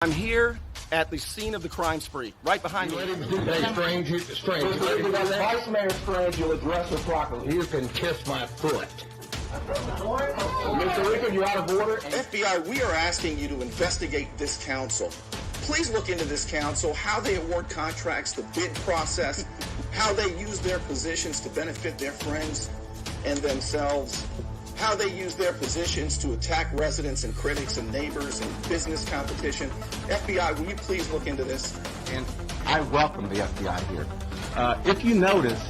I'm here at the scene of the crime spree, right behind me. Hey, Strange. Vice Mayor Strange, you'll address her properly. You can kiss my foot. Mr. Rico, you're out of order. FBI, we are asking you to investigate this council. Please look into this council, how they award contracts, the bid process, how they use their positions to benefit their friends and themselves, how they use their positions to attack residents and critics and neighbors and business competition. FBI, will you please look into this? And I welcome the FBI here. If you notice,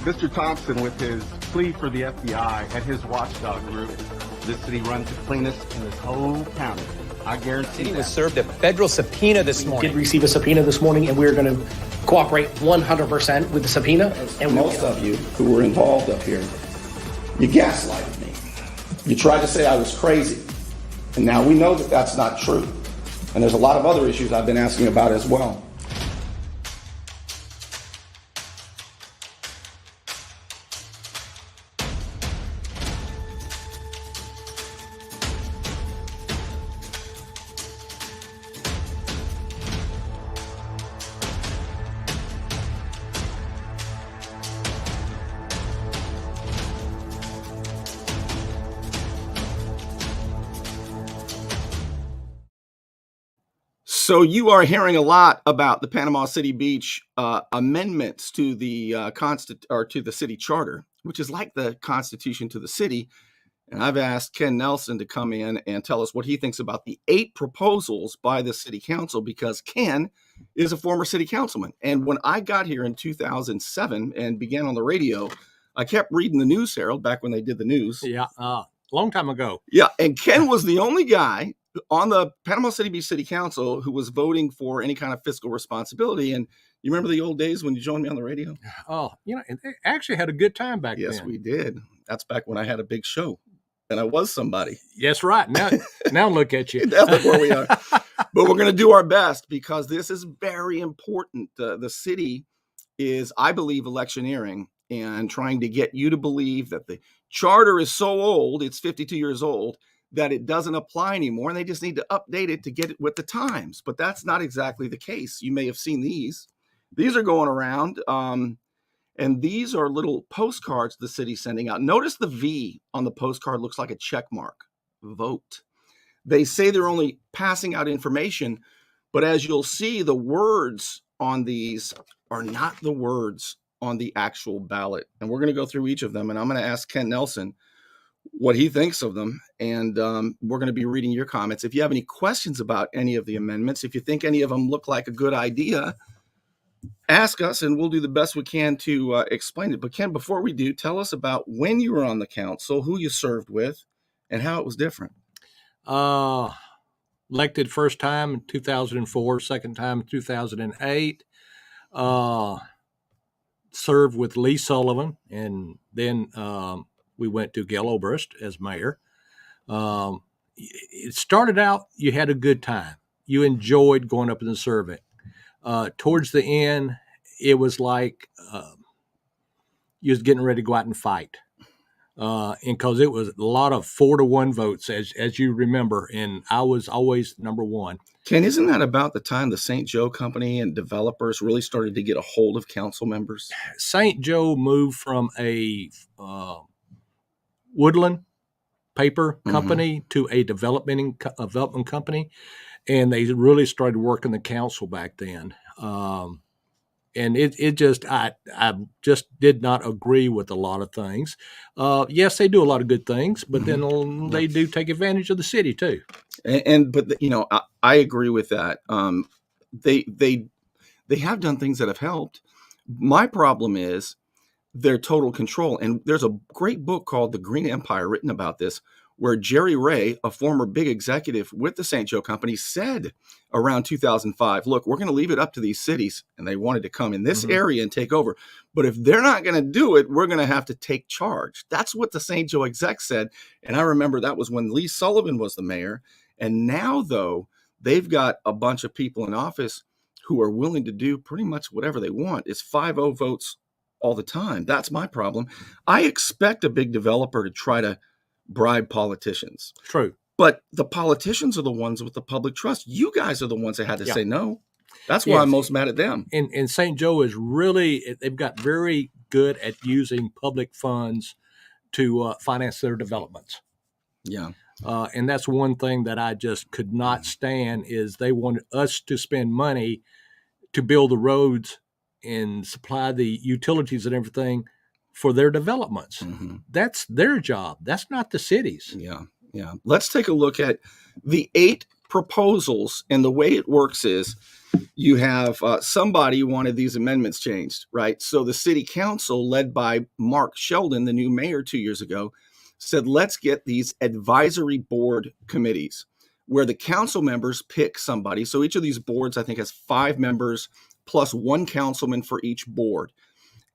Mr. Thompson with his plea for the FBI and his watchdog group, this city runs the cleanest in this whole county. I guarantee He that. was served a federal subpoena this We morning. did receive a subpoena this morning, and we're going to cooperate 100% with the subpoena. And Most of you who were involved up here, you gaslighted me. You tried to say I was crazy. And now we know that that's not true. And there's a lot of other issues I've been asking about as well. So you are hearing a lot about the Panama City Beach amendments to the to the city charter, which is like the Constitution to the city. And I've asked Ken Nelson to come in and tell us what he thinks about the 8 proposals by the city council, because Ken is a former city councilman. And when I got here in 2007 and began on the radio, I kept reading the News Herald back when they did the news. Yeah, long time ago. Yeah, and Ken was the only guy on the Panama City Beach City Council who was voting for any kind of fiscal responsibility. And you remember the old days when you joined me on the radio? Oh, and they actually had a good time back then. Yes, we did. That's back when I had a big show and I was somebody. Yes, right. Now look at you. Now look where we are. But we're going to do our best because this is very important. The city is, I believe, electioneering and trying to get you to believe that the charter is so old, it's 52 years old, that it doesn't apply anymore, and they just need to update it to get it with the times. But that's not exactly the case. You may have seen these. These are going around, and these are little postcards the city's sending out. Notice the V on the postcard looks like a check mark. Vote. They say they're only passing out information, but as you'll see, the words on these are not the words on the actual ballot. And we're going to go through each of them, and I'm going to ask Ken Nelson what he thinks of them. And we're going to be reading your comments. If you have any questions about any of the amendments, if you think any of them look like a good idea, ask us and we'll do the best we can to explain it. But Ken, before we do, tell us about when you were on the council, who you served with, and how it was different. Elected first time in 2004, second time in 2008. Served with Lee Sullivan, and then we went to Gail Oberst as mayor. It started out, you had a good time. You enjoyed going up and serving. Towards the end, it was like you was getting ready to go out and fight. And because it was a lot of 4-1 votes, as you remember, and I was always number one. Ken, isn't that about the time the St. Joe Company and developers really started to get a hold of council members? St. Joe moved from a woodland paper company to a development company, and they really started working the council back then. And I just did not agree with a lot of things. Yes, they do a lot of good things, but then they do take advantage of the city too. But I agree with that. They have done things that have helped. My problem is their total control. And there's a great book called The Green Empire written about this, where Jerry Ray, a former big executive with the St. Joe Company, said around 2005, look, we're going to leave it up to these cities. And they wanted to come in this area and take over. But if they're not going to do it, we're going to have to take charge. That's what the St. Joe exec said. And I remember that was when Lee Sullivan was the mayor. And now, though, they've got a bunch of people in office who are willing to do pretty much whatever they want. It's 5-0 votes all the time. That's my problem. I expect a big developer to try to bribe politicians. True. But the politicians are the ones with the public trust. You guys are the ones that had to Yeah. say no. That's why Yes. I'm most mad at them. And St. Joe is really, they've got very good at using public funds to finance their developments. Yeah. And that's one thing that I just could not stand is they wanted us to spend money to build the roads and supply the utilities and everything for their developments. Mm-hmm. That's their job. That's not the city's. Yeah. Yeah. Let's take a look at the 8 proposals. And the way it works is you have somebody wanted these amendments changed, right? So the city council, led by Mark Sheldon, the new mayor 2 years ago, said, let's get these advisory board committees where the council members pick somebody. So each of these boards, I think, has 5 members plus 1 councilman for each board.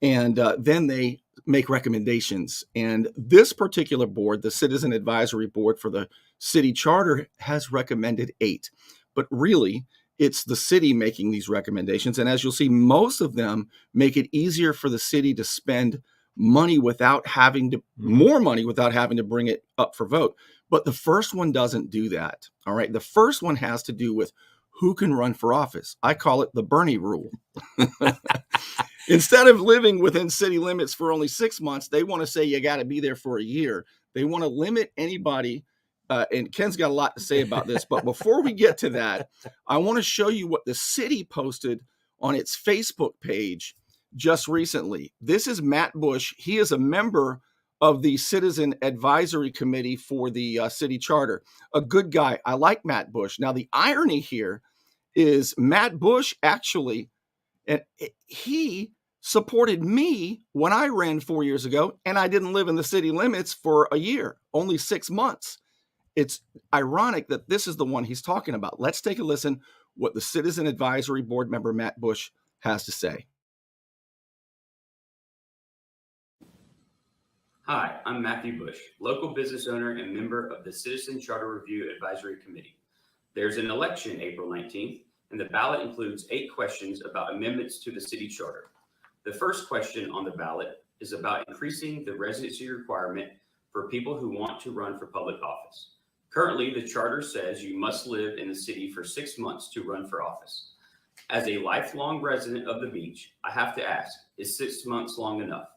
And then they make recommendations. And this particular board, the Citizen Advisory Board for the city charter, has recommended 8. But really, it's the city making these recommendations. And as you'll see, most of them make it easier for the city to spend money without having to, more money without having to bring it up for vote. But the first one doesn't do that. All right. The first one has to do with who can run for office. I call it the Bernie rule. Instead of living within city limits for only 6 months, they want to say you got to be there for a year. They want to limit anybody. And Ken's got a lot to say about this. But before we get to that, I want to show you what the city posted on its Facebook page just recently. This is Matt Bush. He is a member of the Citizen Advisory Committee for the city charter. A good guy. I like Matt Bush. Now, the irony here is Matt Bush actually, and he supported me when I ran 4 years ago, and I didn't live in the city limits for a year, only 6 months. It's ironic that this is the one he's talking about. Let's take a listen what the Citizen Advisory Board member Matt Bush has to say. Hi, I'm Matthew Bush, local business owner and member of the Citizen Charter Review Advisory Committee. There's an election April 19th, and the ballot includes 8 questions about amendments to the city charter. The first question on the ballot is about increasing the residency requirement for people who want to run for public office. Currently, the charter says you must live in the city for 6 months to run for office. As a lifelong resident of the beach, I have to ask, is 6 months long enough?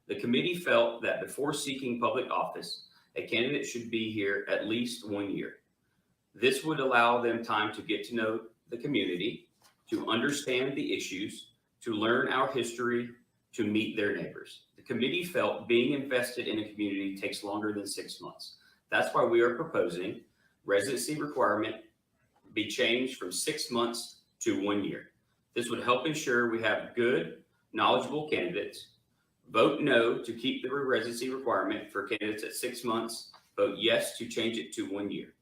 The committee felt that before seeking public office, a candidate should be here at least 1 year. This would allow them time to get to know the community, to understand the issues, to learn our history, to meet their neighbors. The committee felt being invested in a community takes longer than 6 months. That's why we are proposing residency requirement be changed from 6 months to 1 year. This would help ensure we have good, knowledgeable candidates. Vote no to keep the residency requirement for candidates at 6 months. Vote yes to change it to 1 year.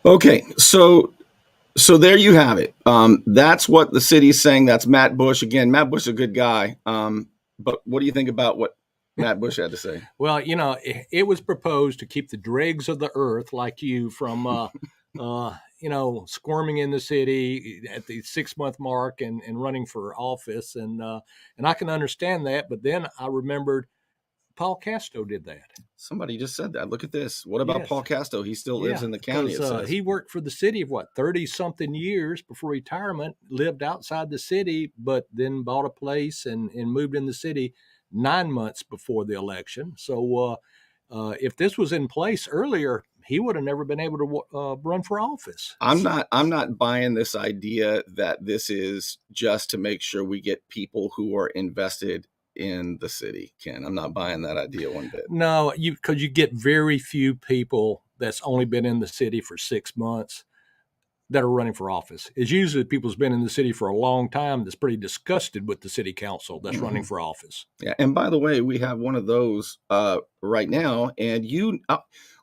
Okay, so there you have it. That's what the city's saying. That's Matt Bush. Again, Matt Bush is a good guy. But what do you think about what Matt Bush had to say? Well, it was proposed to keep the dregs of the earth like you from, squirming in the city at the 6 month mark and running for office. And I can understand that. But then I remembered Paul Casto did that. Somebody just said that. Look at this. What about Paul Casto? He still lives in the county. He worked for the city of 30-something years before retirement, lived outside the city, but then bought a place and moved in the city 9 months before the election. So if this was in place earlier, he would have never been able to run for office. I'm not buying this idea that this is just to make sure we get people who are invested in the city, Ken. I'm not buying that idea one bit. No, because you get very few people that's only been in the city for 6 months that are running for office. It's usually people who's been in the city for a long time that's pretty disgusted with the city council that's running for office. Yeah, and by the way, we have one of those right now. And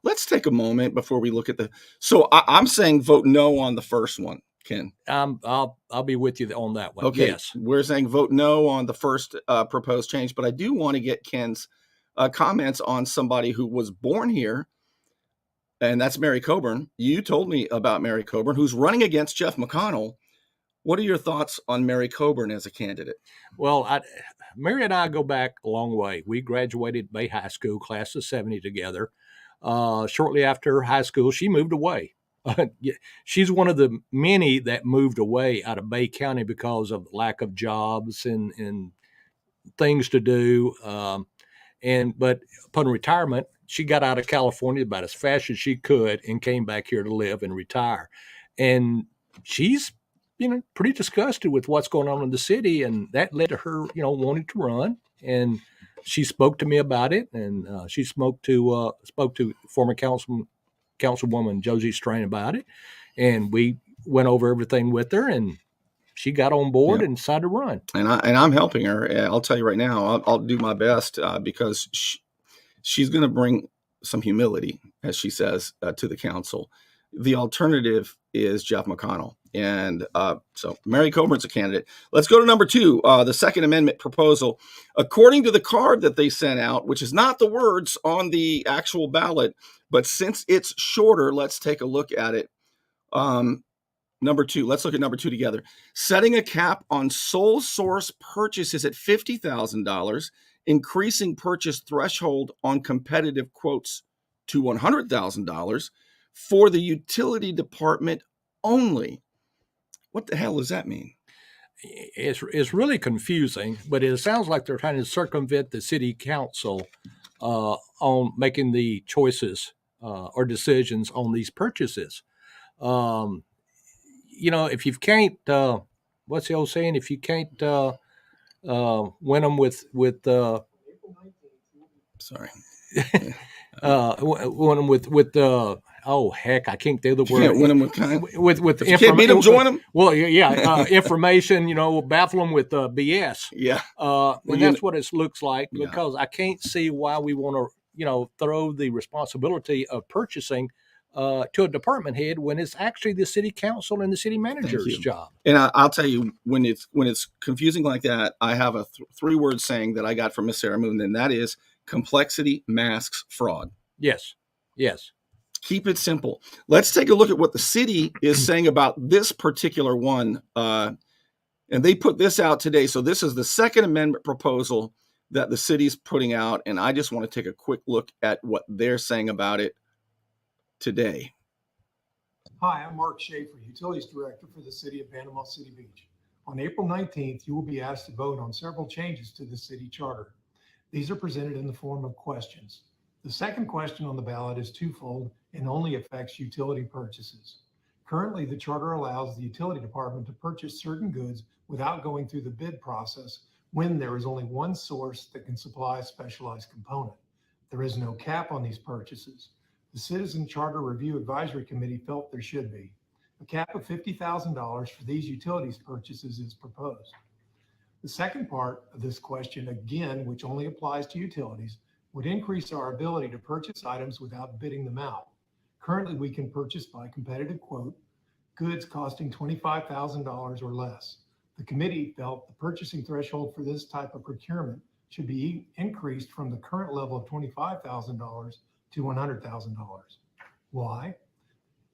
let's take a moment before we look at So I'm saying vote no on the first one. Ken, I'll be with you on that one. Okay, yes, we're saying vote no on the first proposed change, but I do want to get Ken's comments on somebody who was born here, and that's Mary Coburn. You told me about Mary Coburn, who's running against Jeff McConnell. What are your thoughts on Mary Coburn as a candidate? Well, Mary and I go back a long way. We graduated Bay High School, class of 70 together. Shortly after high school, she moved away. She's one of the many that moved away out of Bay County because of lack of jobs and things to do. But upon retirement, she got out of California about as fast as she could and came back here to live and retire. And she's, pretty disgusted with what's going on in the city, and that led to her, wanting to run. And she spoke to me about it, and she spoke to former Councilwoman Josie Strain about it, and we went over everything with her, and she got on board and decided to run. And I'm helping her. I'll tell you right now, I'll do my best because she's going to bring some humility, as she says, to the council. The alternative is Jeff McConnell. And so Mary Coburn's a candidate. Let's go to number 2, the Second Amendment proposal. According to the card that they sent out, which is not the words on the actual ballot, but since it's shorter, let's take a look at it. Number 2, let's look at number 2 together. Setting a cap on sole source purchases at $50,000, increasing purchase threshold on competitive quotes to $100,000 for the utility department only. What the hell does that mean? It's really confusing, but it sounds like they're trying to circumvent the city council on making the choices or decisions on these purchases. If you can't, what's the old saying? If you can't win them with sorry, win them with oh heck, I can't do the word. Can't win them with kind. With if you can't beat them, join them. Well, information. Baffle them with BS. Yeah, and that's what it looks like, because I can't see why we want to throw the responsibility of purchasing to a department head when it's actually the city council and the city manager's job. And I'll tell you, when it's confusing like that, I have a 3-word saying that I got from Miss Sarah Moon, and that is complexity masks fraud. Yes. Keep it simple. Let's take a look at what the city is saying about this particular one. And they put this out today. So this is the Second Amendment proposal that the city's putting out. And I just want to take a quick look at what they're saying about it today. Hi, I'm Mark Schaefer, Utilities Director for the City of Panama City Beach. On April 19th, you will be asked to vote on several changes to the city charter. These are presented in the form of questions. The second question on the ballot is twofold and only affects utility purchases. Currently, the charter allows the utility department to purchase certain goods without going through the bid process when there is only one source that can supply a specialized component. There is no cap on these purchases. The Citizen Charter Review Advisory Committee felt there should be. A cap of $50,000 for these utilities purchases is proposed. The second part of this question, again, which only applies to utilities, would increase our ability to purchase items without bidding them out. Currently, we can purchase by competitive quote goods costing $25,000 or less. The committee felt the purchasing threshold for this type of procurement should be increased from the current level of $25,000 to $100,000. Why?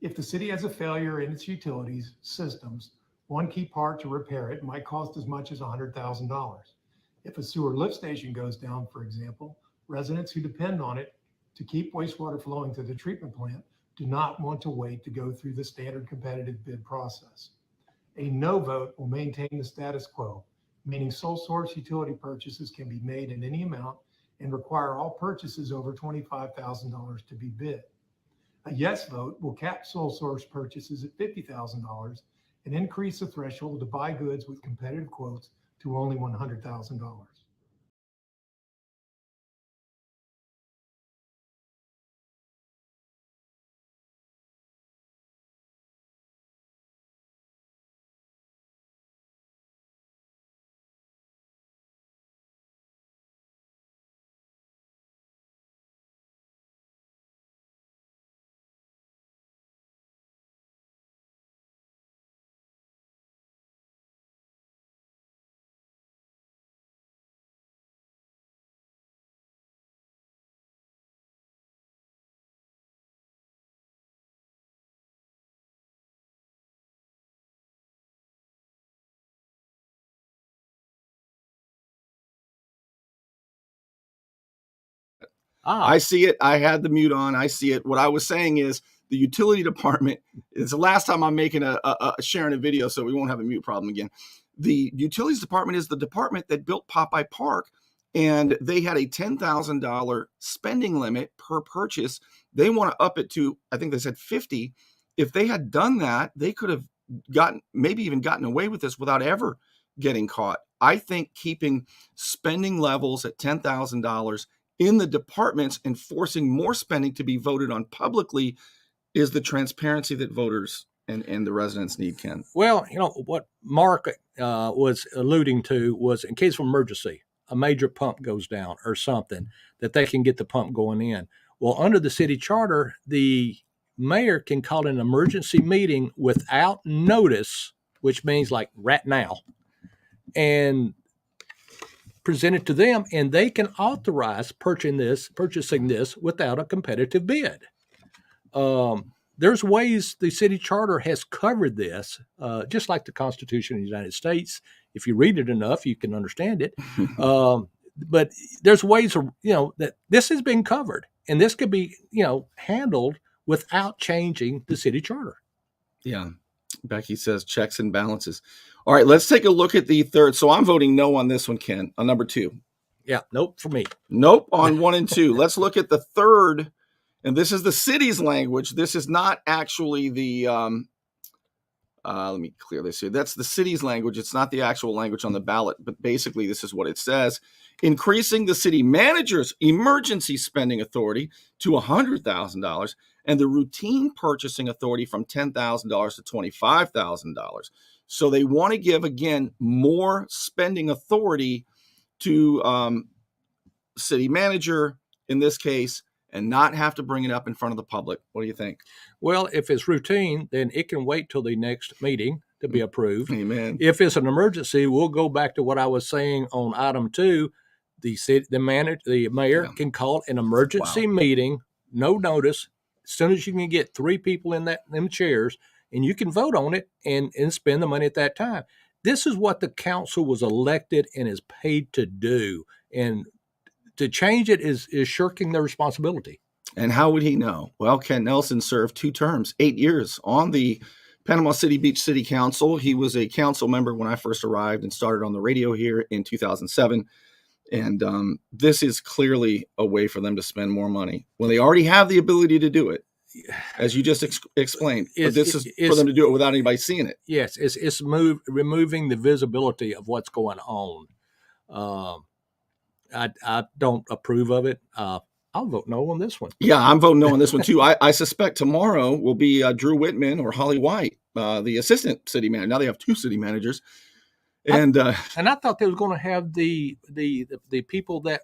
If the city has a failure in its utilities systems, one key part to repair it might cost as much as $100,000. If a sewer lift station goes down, for example, residents who depend on it to keep wastewater flowing to the treatment plant do not want to wait to go through the standard competitive bid process. A no vote will maintain the status quo, meaning sole source utility purchases can be made in any amount and require all purchases over $25,000 to be bid. A yes vote will cap sole source purchases at $50,000 and increase the threshold to buy goods with competitive quotes to only $100,000. I see it. I had the mute on. I see it. What I was saying is the utility department, it's the last time I'm making sharing a video, so we won't have a mute problem again. The utilities department is the department that built Popeye Park, and they had a $10,000 spending limit per purchase. They want to up it to, I think they said 50. If they had done that, they could have maybe even gotten away with this without ever getting caught. I think keeping spending levels at $10,000 in the departments and forcing more spending to be voted on publicly is the transparency that voters and the residents need, Ken. Well, what Mark was alluding to was in case of emergency, a major pump goes down or something, that they can get the pump going in. Well, under the city charter, the mayor can call an emergency meeting without notice, which means like right now, and present it to them, and they can authorize purchasing this without a competitive bid. There's ways the city charter has covered this, just like the Constitution of the United States. If you read it enough, you can understand it. But there's ways that this has been covered, and this could be handled without changing the city charter. Yeah. Becky says checks and balances. All right, let's take a look at the third. So I'm voting no on this one, Ken, on number 2. Yeah, nope for me. Nope on 1 and 2. Let's look at the third, and this is the city's language. This is not actually the, let me clear this here. That's the city's language. It's not the actual language on the ballot, but basically this is what it says. Increasing the city manager's emergency spending authority to $100,000 and the routine purchasing authority from $10,000 to $25,000. So they want to give, again, more spending authority to city manager in this case and not have to bring it up in front of the public. What do you think? Well, if it's routine, then it can wait till the next meeting to be approved. Amen. If it's an emergency, we'll go back to what I was saying on item 2. The mayor can call an emergency meeting, no notice, as soon as you can get 3 people in them chairs, and you can vote on it and spend the money at that time. This is what the council was elected and is paid to do. And to change it is shirking their responsibility. And how would he know? Well, Ken Nelson served 2 terms, 8 years on the Panama City Beach City Council. He was a council member when I first arrived and started on the radio here in 2007. And this is clearly a way for them to spend more money when they already have the ability to do it, as you just explained. But this is for them to do it without anybody seeing it. Yes, it's removing the visibility of what's going on. I don't approve of it. I'll vote no on this one. Yeah, I'm voting no on this one too. I suspect tomorrow will be Drew Whitman or Holly White, the assistant city manager. Now they have 2 city managers. And I thought they was going to have the people that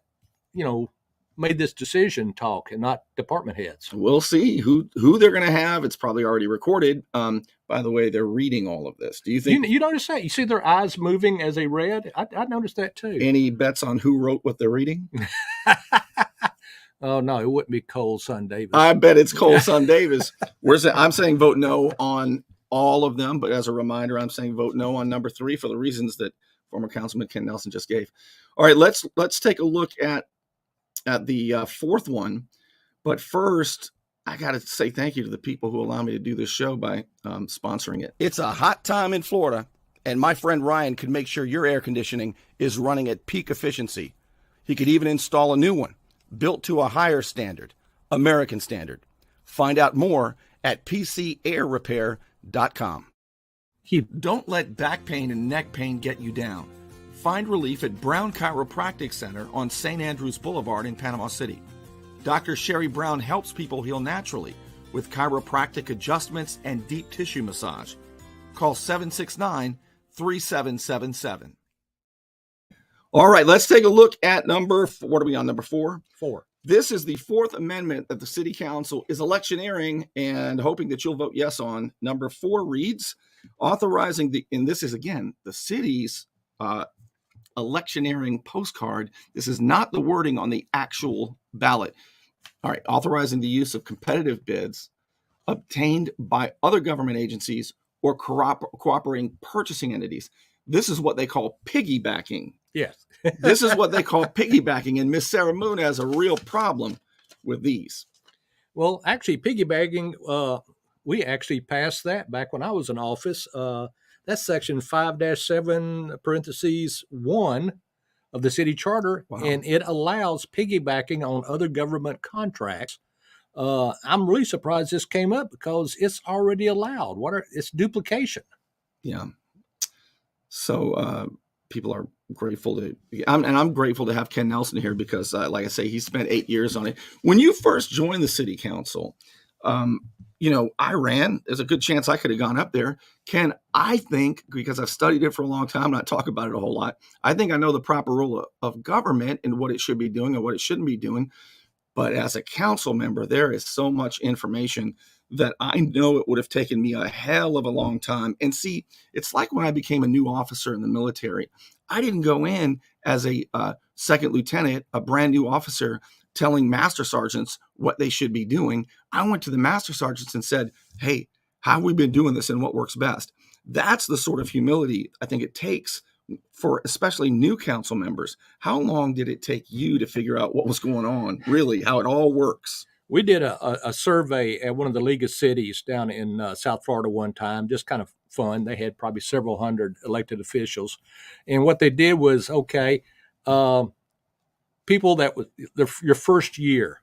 made this decision talk and not department heads. We'll see who they're going to have. It's probably already recorded. By the way, they're reading all of this. Do you think you notice that? You see their eyes moving as they read? I noticed that too. Any bets on who wrote what they're reading? Oh no, it wouldn't be Cole Son Davis. I bet it's Cole Son Davis. I'm saying vote no on all of them, but as a reminder, I'm saying vote no on number 3 for the reasons that former Councilman Ken Nelson just gave. All right, let's take a look at the fourth one. But first, I got to say thank you to the people who allow me to do this show by sponsoring it. It's a hot time in Florida, and my friend Ryan could make sure your air conditioning is running at peak efficiency. He could even install a new one, built to a higher standard, American standard. Find out more at PCAirrepair.com. Don't let back pain and neck pain get you down. Find relief at Brown Chiropractic Center on St. Andrews Boulevard in Panama City. Dr. Sherry Brown helps people heal naturally with chiropractic adjustments and deep tissue massage. Call 769-3777. All right, let's take a look at what are we on, number 4? 4. This is the 4th amendment that the city council is electioneering and hoping that you'll vote yes on. Number 4 reads, authorizing and this is again, the city's electioneering postcard. This is not the wording on the actual ballot. All right, authorizing the use of competitive bids obtained by other government agencies or cooperating purchasing entities. This is what they call piggybacking. Yes. This is what they call piggybacking, and Miss Sarah Moon has a real problem with these. Well, actually, piggybacking, we actually passed that back when I was in office. That's section 5-7 parentheses 1 of the city charter, Wow. and it allows piggybacking on other government contracts. I'm really surprised this came up because it's already allowed. It's duplication. Yeah. So people are grateful I'm grateful to have Ken Nelson here because, like I say, he spent 8 years on it. When you first joined the city council, I ran. There's a good chance I could have gone up there. Ken, I think, because I've studied it for a long time, not talk about it a whole lot, I think I know the proper role of government and what it should be doing and what it shouldn't be doing. But as a council member, there is so much information that I know it would have taken me a hell of a long time. And see, it's like when I became a new officer in the military. I didn't go in as a second lieutenant, a brand new officer, telling master sergeants what they should be doing. I went to the master sergeants and said, hey, how have we been doing this and what works best? That's the sort of humility I think it takes for especially new council members. How long did it take you to figure out what was going on, really, how it all works? We did a survey at one of the League of Cities down in South Florida one time, just kind of fun. They had probably several hundred elected officials. And what they did was, people that was your first year,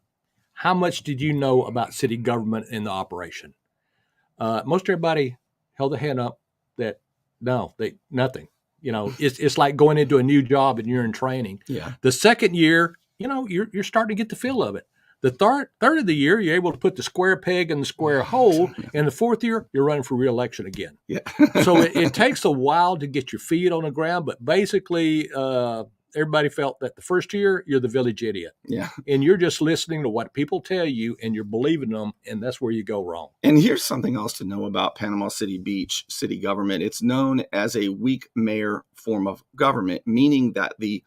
how much did you know about city government and the operation? Most everybody held a hand up that nothing. It's like going into a new job and you're in training. Yeah. The second year, you're starting to get the feel of it. The third of the year, you're able to put the square peg in the square hole. And the fourth year, you're running for re-election again. Yeah. So it takes a while to get your feet on the ground, but basically, everybody felt that the first year, you're the village idiot. Yeah. And you're just listening to what people tell you and you're believing them, and that's where you go wrong. And here's something else to know about Panama City Beach city government. It's known as a weak mayor form of government, meaning that the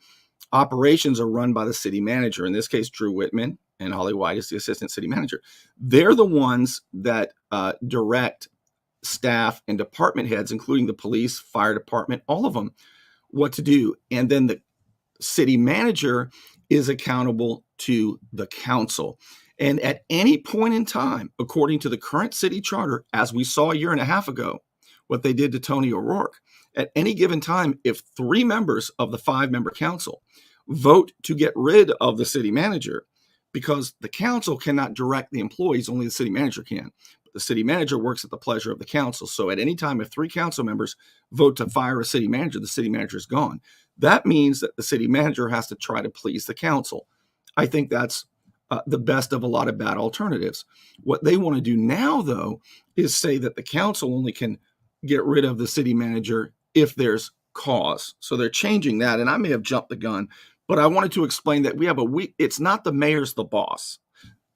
operations are run by the city manager. In this case, Drew Whitman, and Holly White is the assistant city manager. They're the ones that direct staff and department heads, including the police, fire department, all of them, what to do. And then the city manager is accountable to the council. And at any point in time, according to the current city charter, as we saw a year and a half ago, what they did to Tony O'Rourke, at any given time, if 3 members of the 5-member council vote to get rid of the city manager, because the council cannot direct the employees, only the city manager can. But the city manager works at the pleasure of the council. So at any time, if 3 council members vote to fire a city manager, the city manager is gone. That means that the city manager has to try to please the council. I think that's the best of a lot of bad alternatives. What they want to do now, though, is say that the council only can get rid of the city manager if there's cause. So they're changing that. And I may have jumped the gun, but I wanted to explain that it's not the mayor's the boss.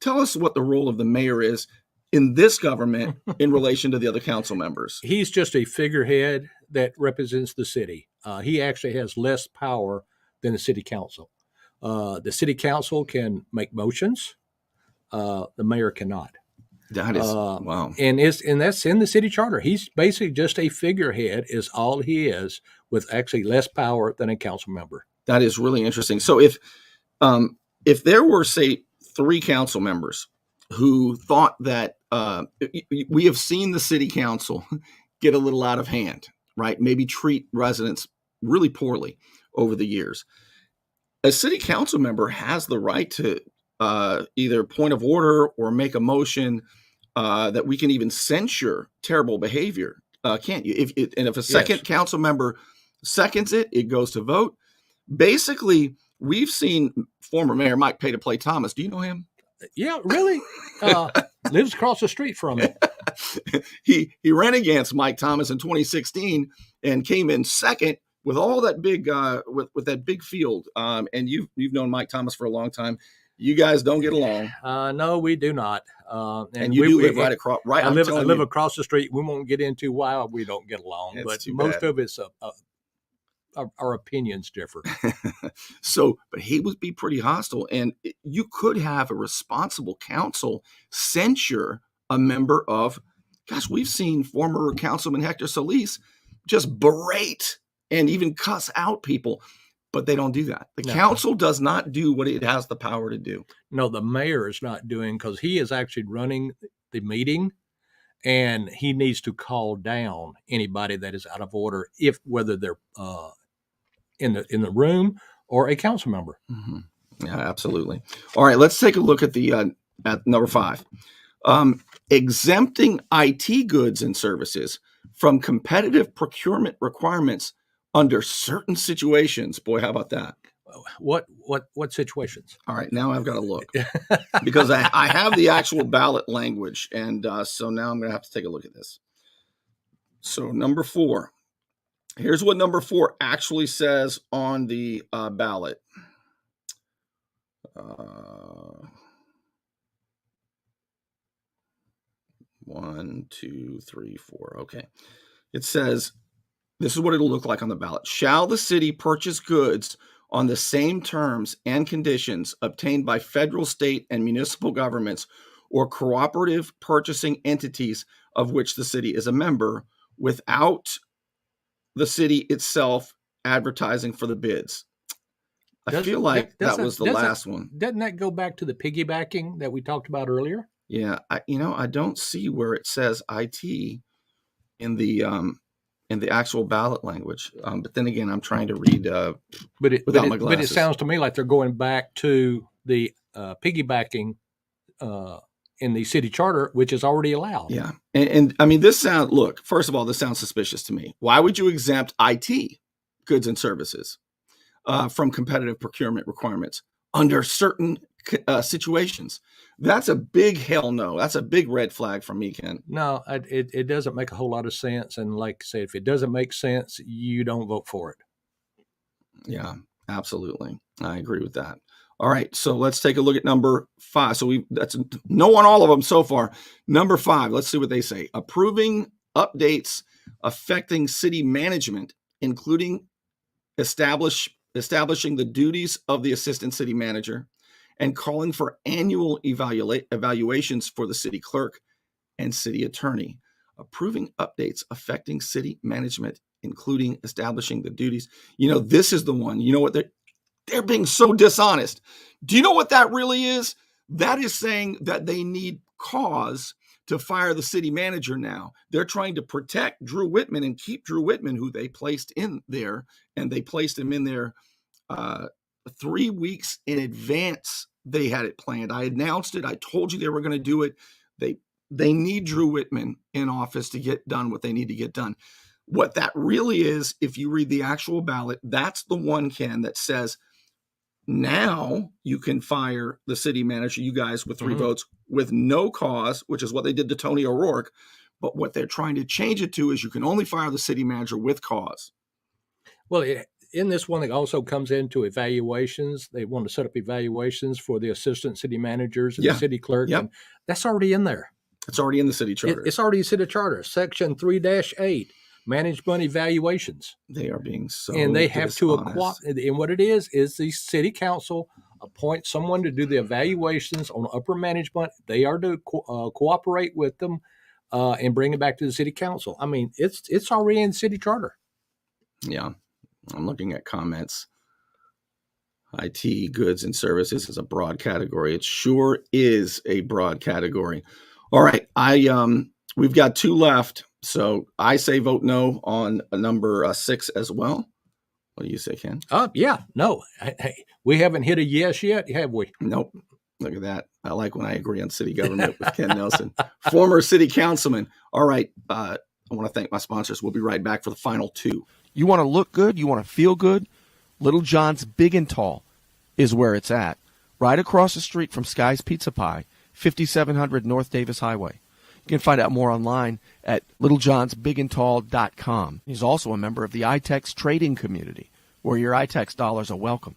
Tell us what the role of the mayor is in this government in relation to the other council members. He's just a figurehead that represents the city. He actually has less power than the city council. The city council can make motions. The mayor cannot. That is wow. And that's in the city charter. He's basically just a figurehead is all he is, with actually less power than a council member. That is really interesting. So if there were, say, 3 council members who thought that we have seen the city council get a little out of hand, right? Maybe treat residents really poorly over the years. A city council member has the right to either point of order or make a motion that we can even censure terrible behavior, can't you? If a second council member seconds it, it goes to vote. Basically, we've seen former Mayor Mike Pay-to-Play Thomas. Do you know him? Yeah, really? Lives across the street from him. He ran against Mike Thomas in 2016 and came in second with all that big with that big field. And you've known Mike Thomas for a long time. You guys don't get along. No, we do not. And you do live right across. Right, I live across the street. We won't get into why we don't get along, but most of it's our opinions differ. So, but he would be pretty hostile, and you could have a responsible council censure a member of. Gosh, we've seen former Councilman Hector Solis just berate and even cuss out people. but they don't do that. The No. council does not do what it has the power to do. No, the mayor is not doing, because he is actually running the meeting, and he needs to call down anybody that is out of order, whether they're in the room or a council member. Mm-hmm. Yeah, absolutely. All right, let's take a look at the at number 5. Exempting IT goods and services from competitive procurement requirements under certain situations. Boy, how about that? What situations? All right, now I've got to look because I have the actual ballot language, and so now I'm going to have to take a look at this. So number 4. Here's what number 4 actually says on the ballot. 1, 2, 3, 4. Okay. It says, this is what it'll look like on the ballot. Shall the city purchase goods on the same terms and conditions obtained by federal, state, and municipal governments or cooperative purchasing entities of which the city is a member without the city itself advertising for the bids? I feel like that was the last one. Doesn't that go back to the piggybacking that we talked about earlier? Yeah, I don't see where it says IT in the actual ballot language. But then again, I'm trying to read without my glasses. But it sounds to me like they're going back to the piggybacking in the city charter, which is already allowed. Yeah, and I mean, look, first of all, this sounds suspicious to me. Why would you exempt IT goods and services from competitive procurement requirements under certain situations? That's a big hell no. That's a big red flag for me, Ken. No, it doesn't make a whole lot of sense. And like I said, if it doesn't make sense, you don't vote for it. Yeah, absolutely. I agree with that. All right, so let's take a look at number 5. So that's no on all of them so far. Number 5, let's see what they say. Approving updates affecting city management, including establishing the duties of the assistant city manager, and calling for annual evaluations for the city clerk and city attorney. Approving updates affecting city management, including establishing the duties. This is the one. You know what? They're being so dishonest. Do you know what that really is? That is saying that they need cause to fire the city manager now. They're trying to protect Drew Whitman and keep Drew Whitman, who they placed in there, and they placed him in there 3 weeks in advance. They had it planned. I announced it. I told you they were going to do it. They need Drew Whitman in office to get done what they need to get done. What that really is, if you read the actual ballot, that's the one, Ken, that says now you can fire the city manager, you guys, with 3 votes with no cause, which is what they did to Tony O'Rourke. But what they're trying to change it to is you can only fire the city manager with cause. Well, in this one, it also comes into evaluations. They want to set up evaluations for the assistant city managers and the city clerk. Yep. And that's already in there. It's already in the city charter. It's already in city charter, section 3-8, management evaluations. They are being so and they have dishonest. And what it is the city council appoints someone to do the evaluations on upper management. They are to cooperate with them and bring it back to the city council. I mean, it's already in city charter. Yeah. I'm looking at comments. IT goods and services is a broad category. It sure is a broad category. All right. We've got 2 left. So I say vote no on number 6 as well. What do you say, Ken? Yeah, no. Hey, we haven't hit a yes yet, have we? Nope. Look at that. I like when I agree on city government with Ken Nelson, former city councilman. All right. I want to thank my sponsors. We'll be right back for the final 2. You want to look good? You want to feel good? Little John's Big and Tall is where it's at. Right across the street from Sky's Pizza Pie, 5700 North Davis Highway. You can find out more online at littlejohnsbigandtall.com. He's also a member of the iTex trading community, where your iTex dollars are welcome.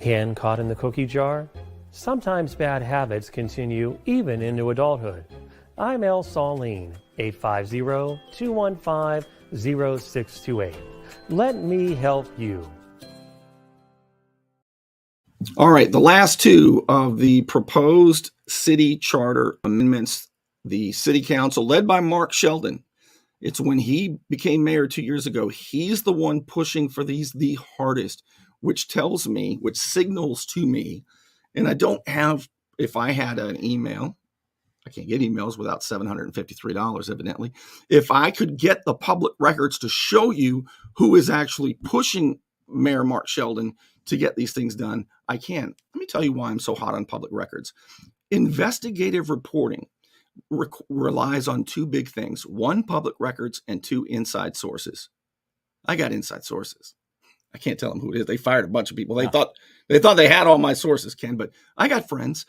Hand caught in the cookie jar? Sometimes bad habits continue even into adulthood. I'm El Saline, 850-215-0628. Let me help you. All right, the last 2 of the proposed city charter amendments. The city council, led by Mark Sheldon, it's when he became mayor 2 years ago. He's the one pushing for these the hardest. which signals to me, and I don't have, if I had an email, I can't get emails without $753, evidently. If I could get the public records to show you who is actually pushing Mayor Mark Sheldon to get these things done, I can. Let me tell you why I'm so hot on public records. Investigative reporting relies on two big things: one, public records, and two, inside sources. I got inside sources. I can't tell them who it is. They fired a bunch of people. They thought they had all my sources, Ken, but I got friends.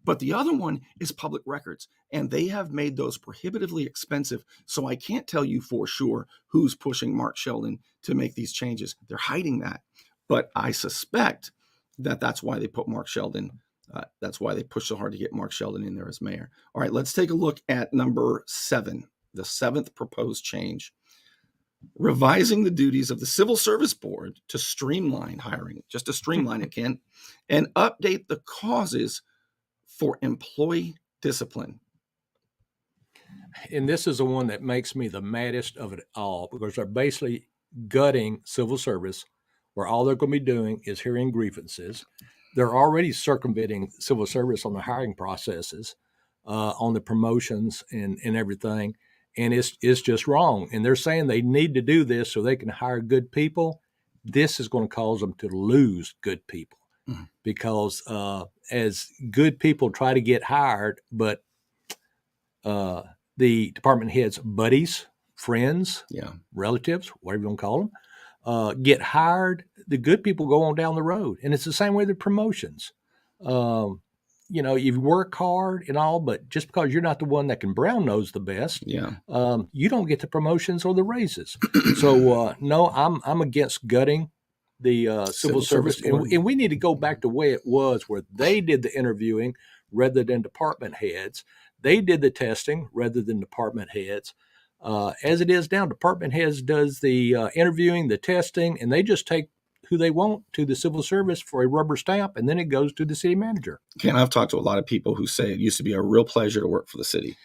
But the other one is public records, and they have made those prohibitively expensive. So I can't tell you for sure who's pushing Mark Sheldon to make these changes. They're hiding that. But I suspect that that's why they put Mark Sheldon. That's why they pushed so hard to get Mark Sheldon in there as mayor. All right, let's take a look at number 7, the 7th proposed change. Revising the duties of the Civil Service Board to streamline hiring, just to streamline it, Ken, and update the causes for employee discipline. And this is the one that makes me the maddest of it all, because they're basically gutting civil service, where all they're going to be doing is hearing grievances. They're already circumventing civil service on the hiring processes, on the promotions and everything. And it's just wrong. And they're saying they need to do this so they can hire good people. This is going to cause them to lose good people, because as good people try to get hired, but the department heads' buddies, friends, relatives, whatever you want to call them, get hired, the good people go on down the road. And it's the same way with promotions. You work hard and all, but just because you're not the one that can brown nose the best, you don't get the promotions or the raises. So no, I'm against gutting the civil service, and we need to go back to the way it was, where they did the interviewing rather than department heads. They did the testing rather than department heads. As it is now, department heads does the interviewing, the testing, and they just take who they want to the civil service for a rubber stamp, and then it goes to the city manager. Ken, I've talked to a lot of people who say it used to be a real pleasure to work for the city.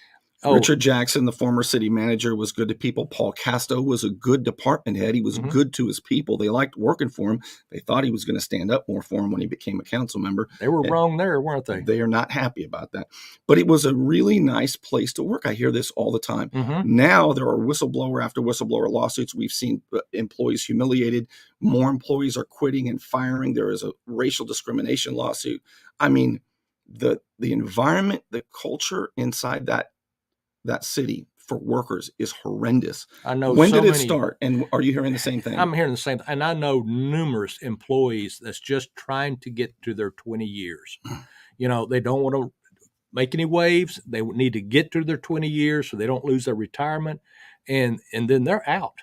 Richard Jackson, the former city manager, was good to people. Paul Casto was a good department head. He was good to his people. They liked working for him. They thought he was going to stand up more for him when he became a council member. They were wrong there, weren't they? They are not happy about that. But it was a really nice place to work. I hear this all the time. Now there are whistleblower after whistleblower lawsuits. We've seen employees humiliated. More employees are quitting and firing. There is a racial discrimination lawsuit. I mean, the environment, the culture inside that city for workers is horrendous. I know. When did it start? And are you hearing the same thing? I'm hearing the same thing. And I know numerous employees that's just trying to get to their 20 years. They don't want to make any waves. They need to get to their 20 years so they don't lose their retirement. And then they're out.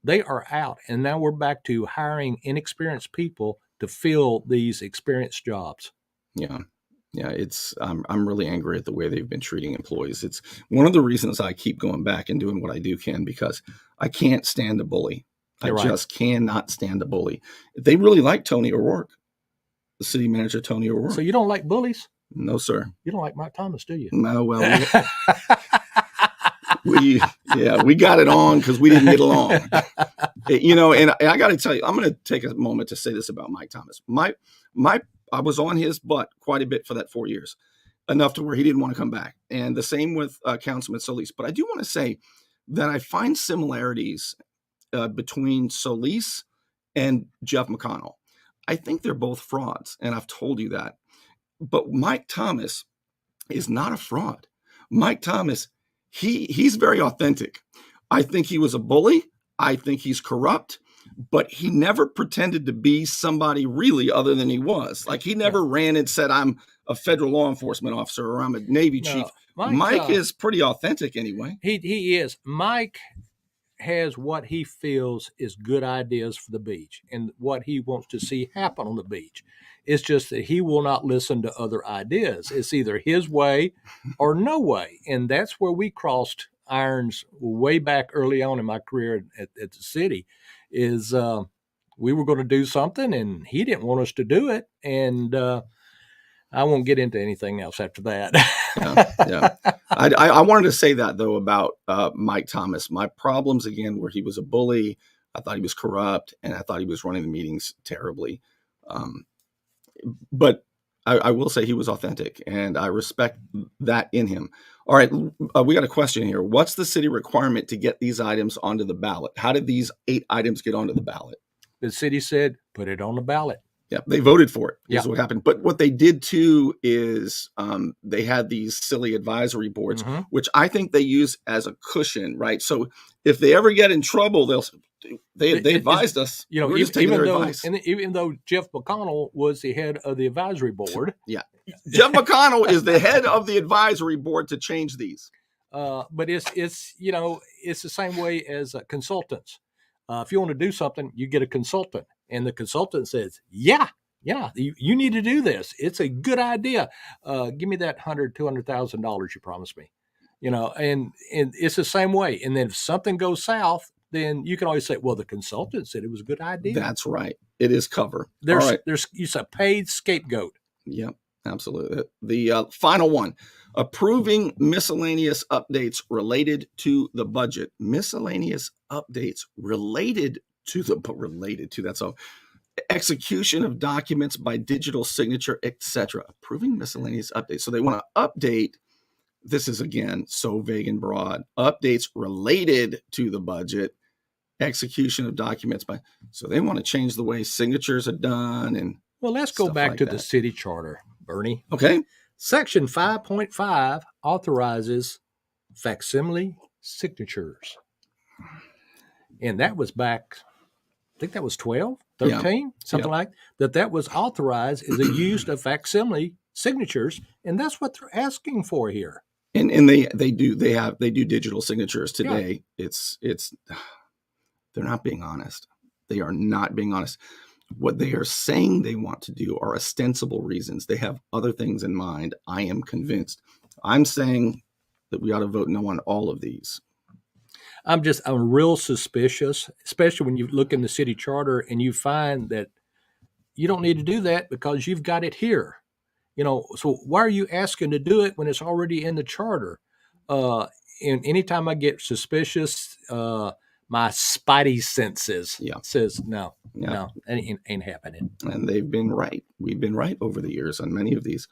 They are out. And now we're back to hiring inexperienced people to fill these experienced jobs. Yeah, I'm really angry at the way they've been treating employees. It's one of the reasons I keep going back and doing what I do, Ken, because I can't stand a bully. I just cannot stand a bully. They really like Tony O'Rourke, the city manager, Tony O'Rourke. So you don't like bullies? No, sir. You don't like Mike Thomas, do you? No, well, we got it on because we didn't get along. And I got to tell you, I'm going to take a moment to say this about Mike Thomas. I was on his butt quite a bit for that 4 years, enough to where he didn't want to come back. And the same with Councilman Solis. But I do want to say that I find similarities between Solis and Jeff McConnell. I think they're both frauds, and I've told you that. But Mike Thomas is not a fraud. Mike Thomas, he's very authentic. I think he was a bully. I think he's corrupt. But he never pretended to be somebody really other than he was. Like, he never ran and said, I'm a federal law enforcement officer or I'm a Navy chief. Mike is pretty authentic anyway. He is. Mike has what he feels is good ideas for the beach and what he wants to see happen on the beach. It's just that he will not listen to other ideas. It's either his way or no way. And that's where we crossed irons way back early on in my career at the city. Is we were going to do something and he didn't want us to do it. And I won't get into anything else after that. Yeah. I wanted to say that, though, about Mike Thomas. My problems, again, where he was a bully, I thought he was corrupt, and I thought he was running the meetings terribly. But I will say he was authentic, and I respect that in him. All right, we got a question here. What's the city requirement to get these items onto the ballot? How did these 8 items get onto the ballot? The city said, put it on the ballot. Yeah, they voted for it. Yeah. Is what happened. But what they did too is they had these silly advisory boards, which I think they use as a cushion, right? So if they ever get in trouble, they advised us. You know, we're just taking their advice. Even though Jeff McConnell was the head of the advisory board. Yeah, Jeff McConnell is the head of the advisory board to change these. But it's you know, it's the same way as consultants. If you want to do something, you get a consultant. And the consultant says, yeah, you need to do this. It's a good idea. Give me that $200,000 you promised me. You know, and it's the same way. And then if something goes south, then you can always say, well, the consultant said it was a good idea. That's right. It is cover. There's a paid scapegoat. Yep, absolutely. The final one, approving miscellaneous updates related to the budget. Miscellaneous updates related to that's all. Execution of documents by digital signature, etc. Approving miscellaneous updates. So they want to update. This is again so vague and broad. Updates related to the budget. Execution of documents by. So they want to change the way signatures are done. And well, let's go back to the city charter, Bernie. Okay. Section 5.5 authorizes facsimile signatures. And that was back, I think that was 12, 13, something like that. That was authorized as a use of facsimile signatures. And that's what they're asking for here. And they do digital signatures today. Yeah. It's they're not being honest. They are not being honest. What they are saying they want to do are ostensible reasons. They have other things in mind. I am convinced. I'm saying that we ought to vote no on all of these. I'm real suspicious, especially when you look in the city charter and you find that you don't need to do that because you've got it here. You know, so why are you asking to do it when it's already in the charter? And anytime I get suspicious, my spidey senses says no, ain't happening. And they've been right. We've been right over the years on many of these.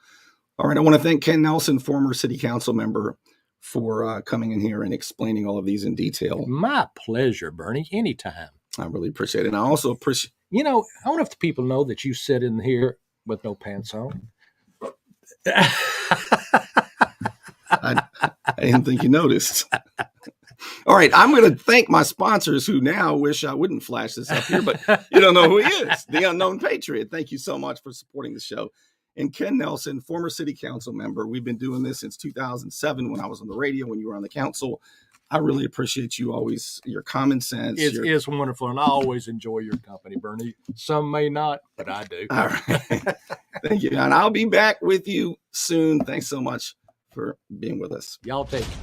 All right, I want to thank Ken Nelson, former city council member, for coming in here and explaining all of these in detail. My pleasure, Bernie. Anytime. I really appreciate it. And I also appreciate. You know, I wonder if the people know that you sit in here with no pants on. I didn't think you noticed. All right, I'm going to thank my sponsors who now wish I wouldn't flash this up here, but you don't know who he is. The Unknown Patriot. Thank you so much for supporting the show. And Ken Nelson, former city council member. We've been doing this since 2007 when I was on the radio, when you were on the council. I really appreciate you always, your common sense. It's wonderful, and I always enjoy your company, Bernie. Some may not, but I do. All right. Thank you. And I'll be back with you soon. Thanks so much for being with us. Y'all take it.